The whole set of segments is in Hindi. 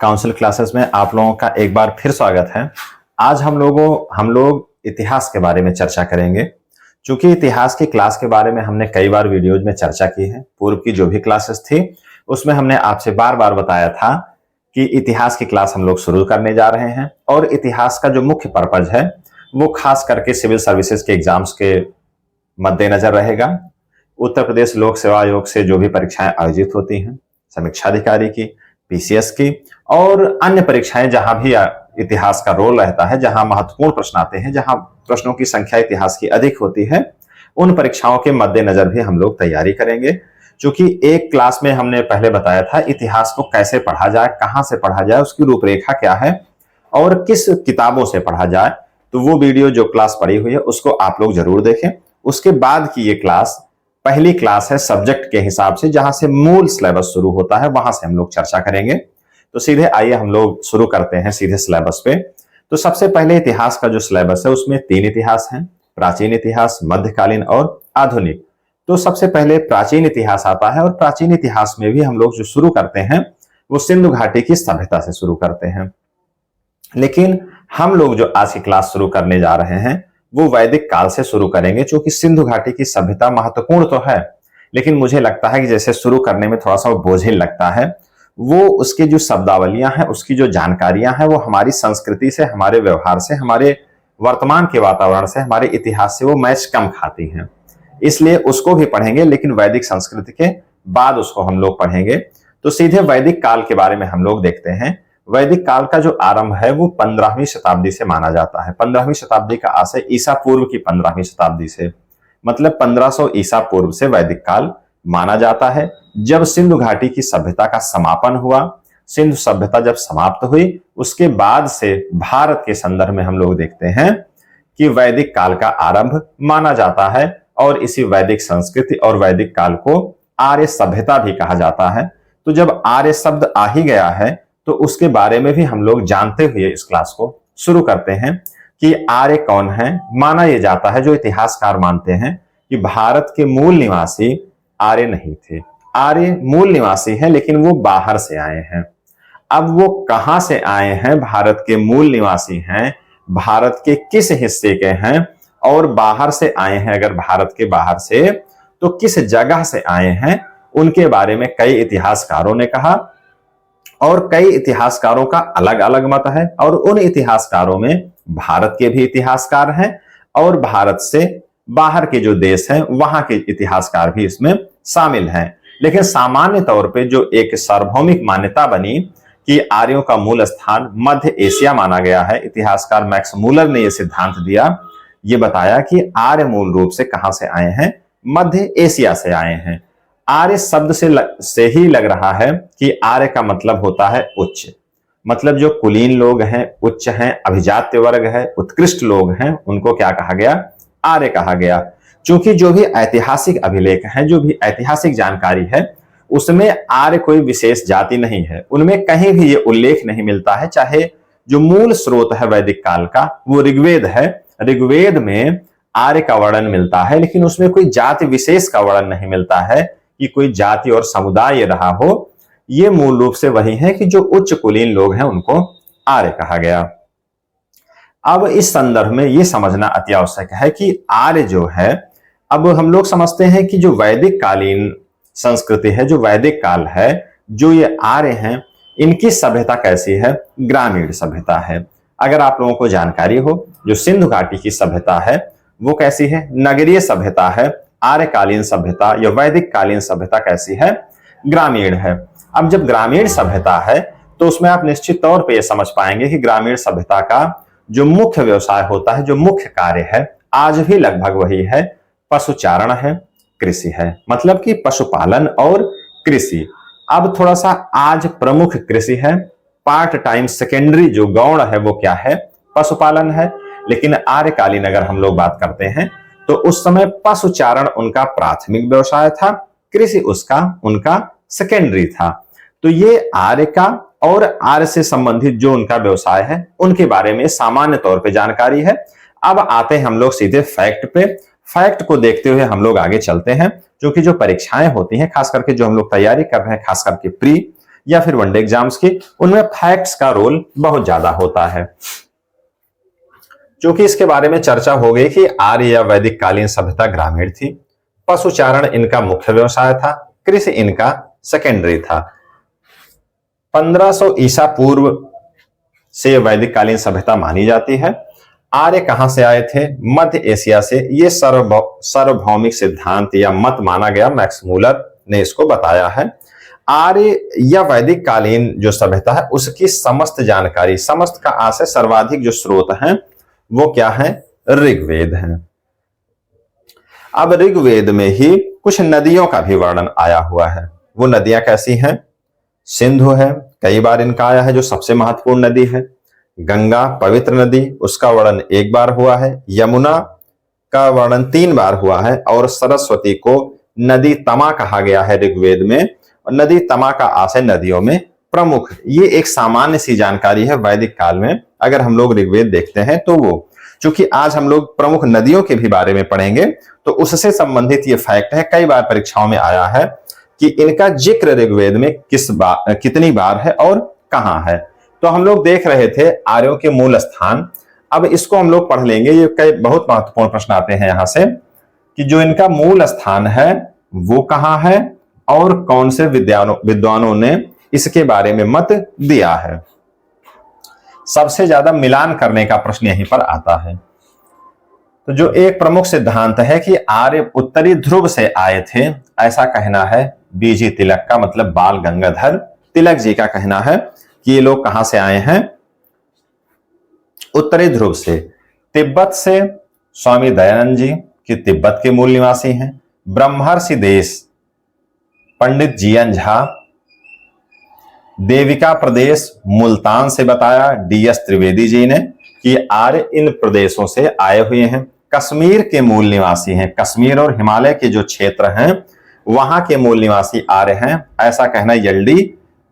काउंसिल क्लासेस में आप लोगों का एक बार फिर स्वागत है। आज हम लोग इतिहास के बारे में चर्चा करेंगे। चूंकि इतिहास की क्लास के बारे में हमने कई बार वीडियोज में चर्चा की है, पूर्व की जो भी क्लासेस थी उसमें हमने आपसे बार बार बताया था कि इतिहास की क्लास हम लोग शुरू करने जा रहे हैं और इतिहास का जो मुख्य पर्पज है वो खास करके सिविल सर्विसेज के एग्जाम्स के मद्देनजर रहेगा। उत्तर प्रदेश लोक सेवा आयोग से जो भी परीक्षाएं आयोजित होती हैं, समीक्षा अधिकारी की, पीसीएस की और अन्य परीक्षाएं जहां भी इतिहास का रोल रहता है, जहां महत्वपूर्ण प्रश्न आते हैं, जहां प्रश्नों की संख्या इतिहास की अधिक होती है, उन परीक्षाओं के मद्देनजर भी हम लोग तैयारी करेंगे। क्योंकि एक क्लास में हमने पहले बताया था इतिहास को कैसे पढ़ा जाए, कहां से पढ़ा जाए, उसकी रूपरेखा क्या है और किस किताबों से पढ़ा जाए। तो वो वीडियो जो क्लास पड़ी हुई है उसको आप लोग जरूर देखें। उसके बाद की ये क्लास पहली क्लास है सब्जेक्ट के हिसाब से, जहां से मूल सिलेबस शुरू होता है, वहां से हम लोग चर्चा करेंगे। तो सीधे आइए हम लोग शुरू करते हैं सीधे सिलेबस पे। तो सबसे पहले इतिहास का जो सिलेबस है उसमें 3 इतिहास हैं, प्राचीन इतिहास, मध्यकालीन और आधुनिक। तो सबसे पहले प्राचीन इतिहास आता है और प्राचीन इतिहास में भी हम लोग जो शुरू करते हैं वो सिंधु घाटी की सभ्यता से शुरू करते हैं। लेकिन हम लोग जो आज की क्लास शुरू करने जा रहे हैं वो वैदिक काल से शुरू करेंगे। क्योंकि सिंधु घाटी की सभ्यता महत्वपूर्ण तो है, लेकिन मुझे लगता है कि जैसे शुरू करने में थोड़ा सा बोझिल लगता है, वो उसकी जो शब्दावलियां हैं, उसकी जो जानकारियां हैं, वो हमारी संस्कृति से, हमारे व्यवहार से, हमारे वर्तमान के वातावरण से, हमारे इतिहास से वो मैच कम खाती हैं। इसलिए उसको भी पढ़ेंगे, लेकिन वैदिक संस्कृति के बाद उसको हम लोग पढ़ेंगे। तो सीधे वैदिक काल के बारे में हम लोग देखते हैं। वैदिक काल का जो आरंभ है वो 15वीं शताब्दी से माना जाता है। 15वीं शताब्दी का आशय ईसा पूर्व की 15वीं शताब्दी से, मतलब 1500 ईसा पूर्व से वैदिक काल माना जाता है। जब सिंधु घाटी की सभ्यता का समापन हुआ, सिंधु सभ्यता जब समाप्त हुई, उसके बाद से भारत के संदर्भ में हम लोग देखते हैं कि वैदिक काल का आरंभ माना जाता है। और इसी वैदिक संस्कृति और वैदिक काल को आर्य सभ्यता भी कहा जाता है। तो जब आर्य शब्द आ ही गया है तो उसके बारे में भी हम लोग जानते हुए इस क्लास को शुरू करते हैं कि आर्य कौन है। माना यह जाता है, जो इतिहासकार मानते हैं, कि भारत के मूल निवासी आर्य नहीं थे। आर्य मूल निवासी हैं, लेकिन वो बाहर से आए हैं। अब वो कहां से आए हैं, भारत के मूल निवासी हैं, भारत के किस हिस्से के हैं और बाहर से आए हैं, अगर भारत के बाहर से तो किस जगह से आए हैं, उनके बारे में कई इतिहासकारों ने कहा। और कई इतिहासकारों का अलग अलग मत है। और उन इतिहासकारों में भारत के भी इतिहासकार हैं और भारत से बाहर के जो देश हैं वहां के इतिहासकार भी इसमें शामिल हैं। लेकिन सामान्य तौर पे जो एक सार्वभौमिक मान्यता बनी कि आर्यों का मूल स्थान मध्य एशिया माना गया है, इतिहासकार मैक्स मूलर ने यह सिद्धांत दिया, ये बताया कि आर्य मूल रूप से कहां से आए हैं, मध्य एशिया से आए हैं। आर्य शब्द से ही लग रहा है कि आर्य का मतलब होता है उच्च, मतलब जो कुलीन लोग हैं, उच्च हैं, अभिजात्य वर्ग है, उत्कृष्ट लोग हैं, उनको क्या कहा गया, आर्य कहा गया। क्योंकि जो भी ऐतिहासिक अभिलेख हैं, जो भी ऐतिहासिक जानकारी है, उसमें आर्य कोई विशेष जाति नहीं है। उनमें कहीं भी ये उल्लेख नहीं मिलता है। चाहे जो मूल स्रोत है वैदिक काल का वो ऋग्वेद है, ऋग्वेद में आर्य का वर्णन मिलता है, लेकिन उसमें कोई जाति विशेष का वर्णन नहीं मिलता है कि कोई जाति और समुदाय रहा हो। ये मूल रूप से वही है कि जो उच्च कुलीन लोग हैं उनको आर्य कहा गया। अब इस संदर्भ में ये समझना अति आवश्यक है कि आर्य जो है, अब हम लोग समझते हैं कि जो वैदिक कालीन संस्कृति है, जो वैदिक काल है, जो ये आर्य हैं, इनकी सभ्यता कैसी है, ग्रामीण सभ्यता है। अगर आप लोगों को जानकारी हो, जो सिंधु घाटी की सभ्यता है वो कैसी है, नगरीय सभ्यता है। आर्यकालीन सभ्यता या वैदिक कालीन सभ्यता कैसी है, ग्रामीण है। अब जब ग्रामीण सभ्यता है तो उसमें आप निश्चित तौर पे ये समझ पाएंगे कि ग्रामीण सभ्यता का जो मुख्य व्यवसाय होता है, जो मुख्य कार्य है, आज भी लगभग वही है, पशुचारण है, कृषि है, मतलब कि पशुपालन और कृषि। अब थोड़ा सा आज प्रमुख कृषि है, पार्ट टाइम सेकेंडरी जो गौण है वो क्या है, पशुपालन है। लेकिन आर्यकालीन अगर हम लोग बात करते हैं तो उस समय पशुचारण उनका प्राथमिक व्यवसाय था, कृषि उनका सेकेंडरी था। तो ये आर्य का और आर्य से संबंधित जो उनका व्यवसाय है उनके बारे में सामान्य तौर पे जानकारी है। अब आते हैं हम लोग सीधे फैक्ट पे। फैक्ट को देखते हुए हम लोग आगे चलते हैं, क्योंकि जो परीक्षाएं होती हैं, खास करके जो हम लोग तैयारी कर रहे हैं, खास करके प्री या फिर वनडे एग्जाम्स की, उनमें फैक्ट्स का रोल बहुत ज्यादा होता है। क्योंकि इसके बारे में चर्चा हो गई कि आर्य या वैदिक कालीन सभ्यता ग्रामीण थी, पशुचारण इनका मुख्य व्यवसाय था, कृषि इनका सेकेंडरी था। 1500 ईसा पूर्व से वैदिक कालीन सभ्यता मानी जाती है। आर्य कहां से आए थे? मध्य एशिया से। ये सार्वभौमिक सिद्धांत या मत माना गया, मैक्स मूलर ने इसको बताया है। आर्य या वैदिक कालीन जो सभ्यता है उसकी समस्त जानकारी, समस्त का आशय सर्वाधिक जो स्रोत हैं वो क्या है? ऋग्वेद है। अब ऋग्वेद में ही कुछ नदियों का भी वर्णन आया हुआ है। वो नदियां कैसी हैं? सिंधु है, कई बार इनका आया है, जो सबसे महत्वपूर्ण नदी है। गंगा पवित्र नदी, उसका वर्णन एक बार हुआ है। यमुना का वर्णन 3 बार हुआ है। और सरस्वती को नदी तमा कहा गया है ऋग्वेद में। और नदी तमा का आशय नदियों में प्रमुख। ये एक सामान्य सी जानकारी है वैदिक काल में। अगर हम लोग ऋग्वेद देखते हैं तो वो, चूंकि आज हम लोग प्रमुख नदियों के भी बारे में पढ़ेंगे तो उससे संबंधित ये फैक्ट है, कई बार परीक्षाओं में आया है कि इनका जिक्र ऋग्वेद में कितनी बार है और कहां है। तो हम लोग देख रहे थे आर्यों के मूल स्थान। अब इसको हम लोग पढ़ लेंगे। ये कई बहुत महत्वपूर्ण प्रश्न आते हैं यहां से कि जो इनका मूल स्थान है वो कहां है और कौन से विद्वानों ने इसके बारे में मत दिया है। सबसे ज्यादा मिलान करने का प्रश्न यहीं पर आता है। तो जो एक प्रमुख सिद्धांत है कि आर्य उत्तरी ध्रुव से आए थे, ऐसा कहना है बीजी तिलक का, मतलब बाल गंगाधर तिलक जी का कहना है कि ये लोग कहां से आए हैं? उत्तरी ध्रुव से। तिब्बत से स्वामी दयानंद जी कि तिब्बत के मूल निवासी हैं। ब्रह्मर्षि देश पंडित जीएन झा। देविका प्रदेश मुल्तान से बताया डीएस त्रिवेदी जी ने कि आर्य इन प्रदेशों से आए हुए हैं। कश्मीर के मूल निवासी हैं। कश्मीर और हिमालय के जो क्षेत्र हैं वहां के मूल निवासी आर्य हैं, ऐसा कहना यल्डी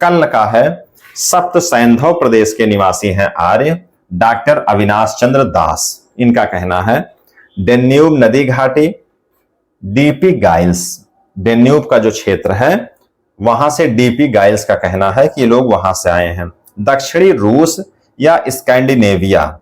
कल्ल का है। सप्त सैंधव प्रदेश के निवासी हैं आर्य। डॉक्टर अविनाश चंद्र दास इनका कहना है। डेन्यूब नदी घाटी, डीपी गाइल्स, डेन्यूब का जो क्षेत्र है वहां से डीपी गाइल्स का कहना है कि ये लोग वहां से आए हैं। दक्षिणी रूस या स्कैंडिनेविया,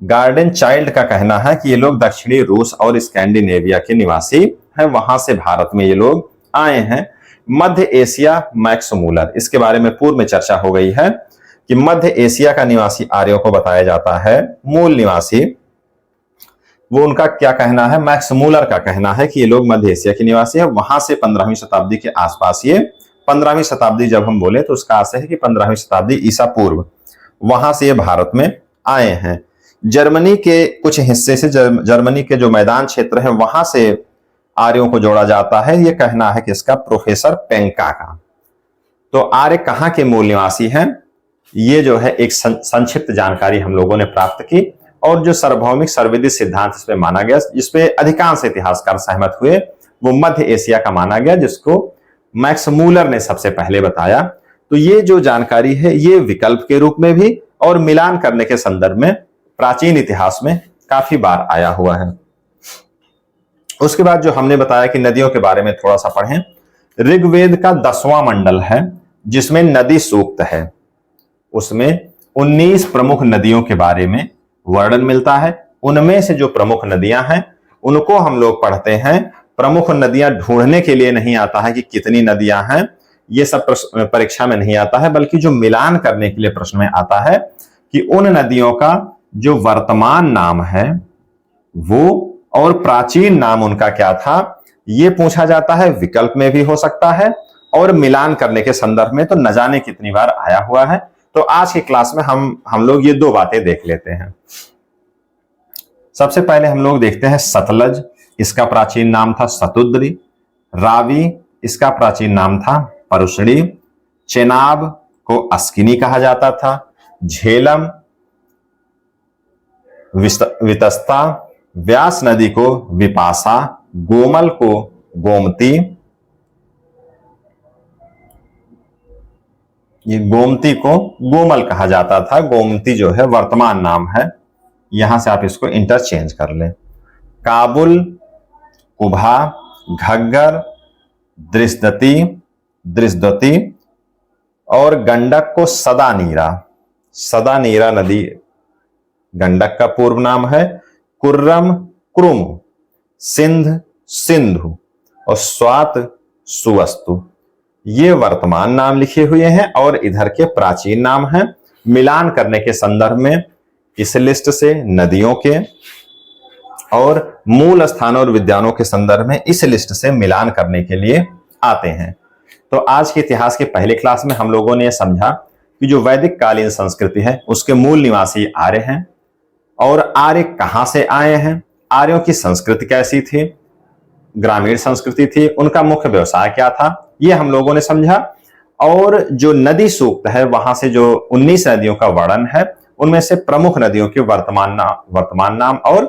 गार्डन चाइल्ड का कहना है कि ये लोग दक्षिणी रूस और स्कैंडिनेविया के निवासी हैं, वहां से भारत में ये लोग आए हैं। मध्य एशिया, मैक्स मूलर, इसके बारे में पूर्व में चर्चा हो गई है कि मध्य एशिया का निवासी आर्यों को बताया जाता है मूल निवासी। वो उनका क्या कहना है? मैक्स मूलर का कहना है कि ये लोग मध्य एशिया के निवासी है। वहां से 15वीं शताब्दी के आसपास, ये 15वीं शताब्दी जब हम बोले तो उसका आशय है कि 15वीं शताब्दी ईसा पूर्व, वहां से ये भारत में आए हैं। जर्मनी के कुछ हिस्से से, जर्मनी के जो मैदान क्षेत्र है वहां से आर्यों को जोड़ा जाता है। ये कहना है कि इसका प्रोफेसर पेंका का। तो आर्य कहां के मूल निवासी हैं? ये जो है एक संक्षिप्त जानकारी हम लोगों ने प्राप्त की। और जो सार्वभौमिक सर्वविदित सिद्धांत इसमें माना गया, जिसपे अधिकांश इतिहासकार सहमत हुए, वो मध्य एशिया का माना गया, जिसको मैक्स मूलर ने सबसे पहले बताया। तो ये जो जानकारी है ये विकल्प के रूप में भी और मिलान करने के संदर्भ में प्राचीन इतिहास में काफी बार आया हुआ है। उसके बाद जो हमने बताया कि नदियों के बारे में थोड़ा सा पढ़ें। ऋग्वेद का 10वां मंडल है जिसमें नदी सूक्त है। उसमें 19 प्रमुख नदियों के बारे में वर्णन मिलता है। उनमें से जो प्रमुख नदियां हैं उनको हम लोग पढ़ते हैं। प्रमुख नदियां ढूंढने के लिए नहीं आता है कि कितनी नदियां हैं, ये सब परीक्षा में नहीं आता है, बल्कि जो मिलान करने के लिए प्रश्न में आता है कि उन नदियों का जो वर्तमान नाम है वो और प्राचीन नाम उनका क्या था, ये पूछा जाता है। विकल्प में भी हो सकता है और मिलान करने के संदर्भ में तो न जाने कितनी बार आया हुआ है। तो आज की क्लास में हम लोग ये 2 बातें देख लेते हैं। सबसे पहले हम लोग देखते हैं सतलज, इसका प्राचीन नाम था सतुद्री। रावी, इसका प्राचीन नाम था परुषणी। चेनाब को अस्किनी कहा जाता था। झेलम, वितस्ता, व्यास नदी को विपासा, गोमल को गोमती, ये गोमती को गोमल कहा जाता था। गोमती जो है वर्तमान नाम है, यहां से आप इसको इंटरचेंज कर लें। काबुल, कुभा, घग्गर, दृष्टि और गंडक को सदा नीरा, सदा नीरा नदी गंडक का पूर्व नाम है। कुर्रम कुरुम, सिंध सिंधु और स्वात सुवस्तु, ये वर्तमान नाम लिखे हुए हैं और इधर के प्राचीन नाम हैं। मिलान करने के संदर्भ में इस लिस्ट से नदियों के और मूल स्थानों और विद्यानों के संदर्भ में इस लिस्ट से मिलान करने के लिए आते हैं। तो आज के इतिहास के पहले क्लास में हम लोगों ने समझा कि जो वैदिक कालीन संस्कृति है उसके मूल निवासी आर्य हैं और आर्य कहां से आए हैं, आर्यों की संस्कृति कैसी थी, ग्रामीण संस्कृति थी, उनका मुख्य व्यवसाय क्या था, ये हम लोगों ने समझा। और जो नदी सूक्त है वहां से जो 19 नदियों का वर्णन है उनमें से प्रमुख नदियों के वर्तमान नाम और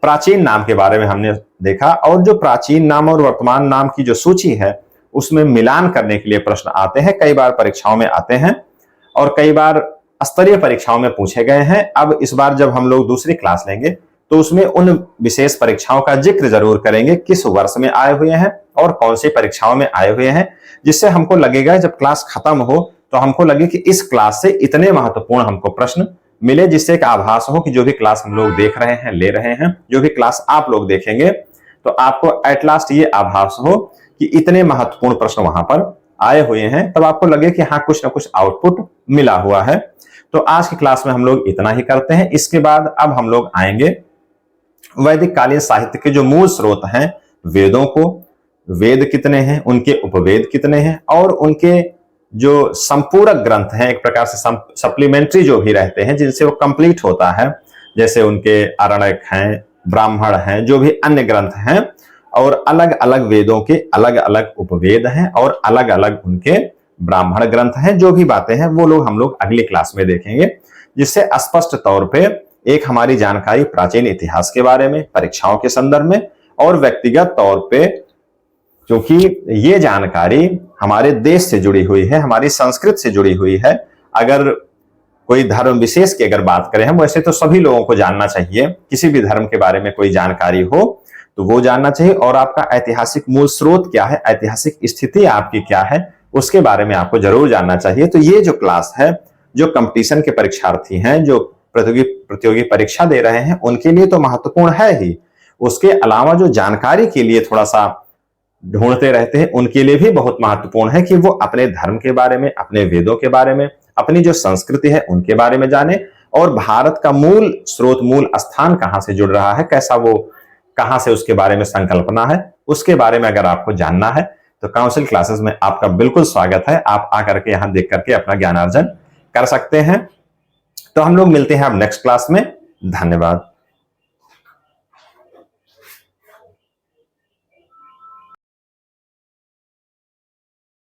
प्राचीन नाम के बारे में हमने देखा। और जो प्राचीन नाम और वर्तमान नाम की जो सूची है उसमें मिलान करने के लिए प्रश्न आते हैं, कई बार परीक्षाओं में आते हैं और कई बार स्तरीय परीक्षाओं में पूछे गए हैं। अब इस बार जब हम लोग दूसरी क्लास लेंगे तो उसमें उन विशेष परीक्षाओं का जिक्र जरूर करेंगे, किस वर्ष में आए हुए हैं और कौन सी परीक्षाओं में आए हुए हैं, जिससे हमको लगेगा जब क्लास खत्म हो तो हमको लगे कि इस क्लास से इतने महत्वपूर्ण हमको प्रश्न मिले, जिससे एक आभास हो कि जो भी क्लास हम लोग देख रहे हैं, ले रहे हैं, जो भी क्लास आप लोग देखेंगे तो आपको एट लास्ट ये आभास हो कि इतने महत्वपूर्ण प्रश्न वहां पर आए हुए हैं, तब आपको लगे कि हाँ कुछ ना कुछ आउटपुट मिला हुआ है। तो आज की क्लास में हम लोग इतना ही करते हैं। इसके बाद अब हम लोग आएंगे वैदिक कालीन साहित्य के जो मूल स्रोत हैं वेदों को, वेद कितने हैं, उनके उपवेद कितने हैं और उनके जो संपूरक ग्रंथ हैं, एक प्रकार से सप्लीमेंट्री जो भी रहते हैं जिनसे वो कंप्लीट होता है, जैसे उनके आरण्यक हैं, ब्राह्मण हैं, जो भी अन्य ग्रंथ हैं, और अलग अलग वेदों के अलग अलग उपवेद हैं और अलग अलग उनके ब्राह्मण ग्रंथ हैं। जो भी बातें हैं वो लोग हम लोग अगली क्लास में देखेंगे, जिससे स्पष्ट तौर पे एक हमारी जानकारी प्राचीन इतिहास के बारे में, परीक्षाओं के संदर्भ में और व्यक्तिगत तौर पे, क्योंकि ये जानकारी हमारे देश से जुड़ी हुई है, हमारी संस्कृति से जुड़ी हुई है। अगर कोई धर्म विशेष की अगर बात करें हम, वैसे तो सभी लोगों को जानना चाहिए, किसी भी धर्म के बारे में कोई जानकारी हो तो वो जानना चाहिए। और आपका ऐतिहासिक मूल स्रोत क्या है, ऐतिहासिक स्थिति आपकी क्या है, उसके बारे में आपको जरूर जानना चाहिए। तो ये जो क्लास है, जो कंपटीशन के परीक्षार्थी हैं, जो प्रतियोगी परीक्षा दे रहे हैं, उनके लिए तो महत्वपूर्ण है ही, उसके अलावा जो जानकारी के लिए थोड़ा सा ढूंढते रहते हैं उनके लिए भी बहुत महत्वपूर्ण है कि वो अपने धर्म के बारे में, अपने वेदों के बारे में, अपनी जो संस्कृति है उनके बारे में जाने और भारत का मूल स्रोत, मूल स्थान कहां से जुड़ रहा है, कैसा वो, कहां से उसके बारे में संकल्पना है, उसके बारे में अगर आपको जानना है तो काउंसिल क्लासेस में आपका बिल्कुल स्वागत है। आप आकर के यहां देख करके अपना ज्ञानार्जन कर सकते हैं। तो हम लोग मिलते हैं अब नेक्स्ट क्लास में। धन्यवाद।